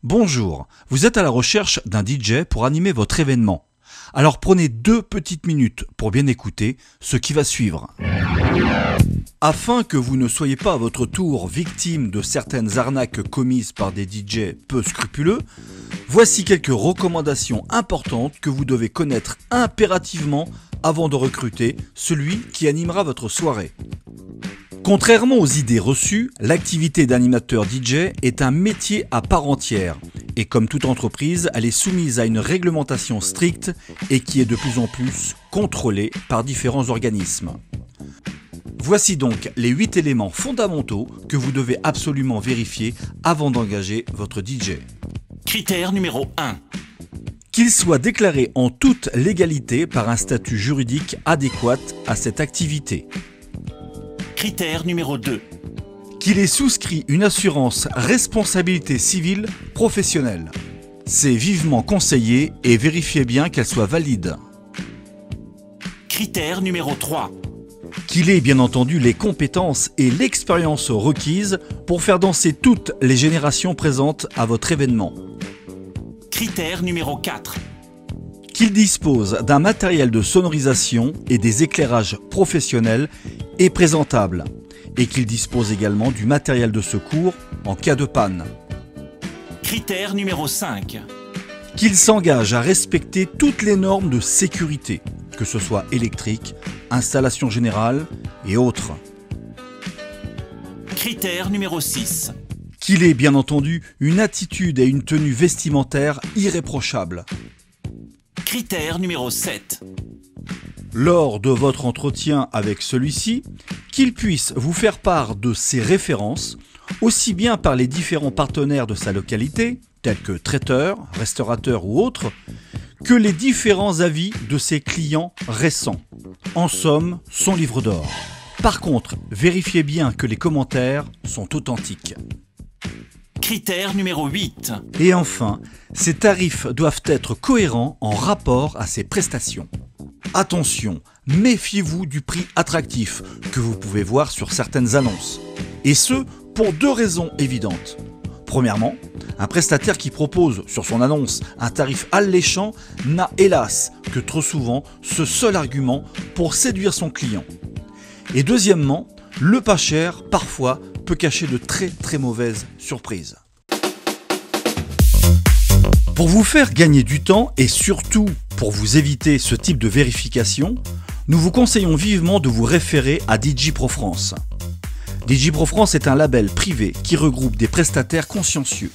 Bonjour, vous êtes à la recherche d'un DJ pour animer votre événement. Alors prenez 2 petites minutes pour bien écouter ce qui va suivre. Afin que vous ne soyez pas à votre tour victime de certaines arnaques commises par des DJ peu scrupuleux, voici quelques recommandations importantes que vous devez connaître impérativement avant de recruter celui qui animera votre soirée. Contrairement aux idées reçues, l'activité d'animateur DJ est un métier à part entière et comme toute entreprise, elle est soumise à une réglementation stricte et qui est de plus en plus contrôlée par différents organismes. Voici donc les 8 éléments fondamentaux que vous devez absolument vérifier avant d'engager votre DJ. Critère numéro 1. Qu'il soit déclaré en toute légalité par un statut juridique adéquat à cette activité. Critère numéro 2. Qu'il ait souscrit une assurance responsabilité civile professionnelle. C'est vivement conseillé et vérifiez bien qu'elle soit valide. Critère numéro 3. Qu'il ait bien entendu les compétences et l'expérience requises pour faire danser toutes les générations présentes à votre événement. Critère numéro 4. Qu'il dispose d'un matériel de sonorisation et des éclairages professionnels et présentables, et qu'il dispose également du matériel de secours en cas de panne. Critère numéro 5. Qu'il s'engage à respecter toutes les normes de sécurité, que ce soit électrique, installation générale et autres. Critère numéro 6. Qu'il ait bien entendu une attitude et une tenue vestimentaire irréprochables. Critère numéro 7. Lors de votre entretien avec celui-ci, qu'il puisse vous faire part de ses références, aussi bien par les différents partenaires de sa localité, tels que traiteurs, restaurateurs ou autres, que les différents avis de ses clients récents. En somme, son livre d'or. Par contre, vérifiez bien que les commentaires sont authentiques. Critère numéro 8. Et enfin, ces tarifs doivent être cohérents en rapport à ses prestations. Attention, méfiez-vous du prix attractif que vous pouvez voir sur certaines annonces. Et ce, pour 2 raisons évidentes. Premièrement, un prestataire qui propose sur son annonce un tarif alléchant n'a hélas que trop souvent ce seul argument pour séduire son client. Et deuxièmement, le pas cher, parfois, peut cacher de très mauvaises surprises. Pour vous faire gagner du temps et surtout pour vous éviter ce type de vérification, nous vous conseillons vivement de vous référer à DJ Pro France. DJ Pro France est un label privé qui regroupe des prestataires consciencieux.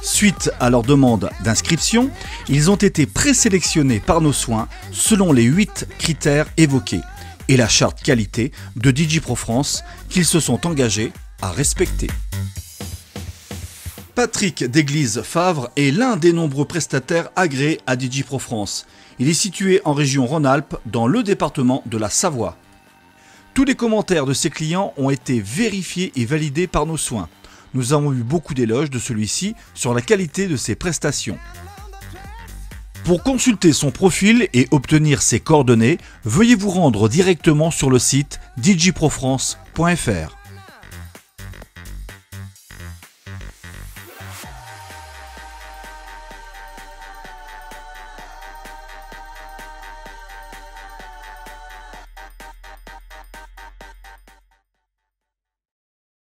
Suite à leur demande d'inscription, ils ont été présélectionnés par nos soins selon les 8 critères évoqués et la charte qualité de DJ Pro France qu'ils se sont engagés à respecter. Patrick d'Église-Favre est l'un des nombreux prestataires agréés à DJ Pro France. Il est situé en région Rhône-Alpes, dans le département de la Savoie. Tous les commentaires de ses clients ont été vérifiés et validés par nos soins. Nous avons eu beaucoup d'éloges de celui-ci sur la qualité de ses prestations. Pour consulter son profil et obtenir ses coordonnées, veuillez vous rendre directement sur le site djprofrance.fr.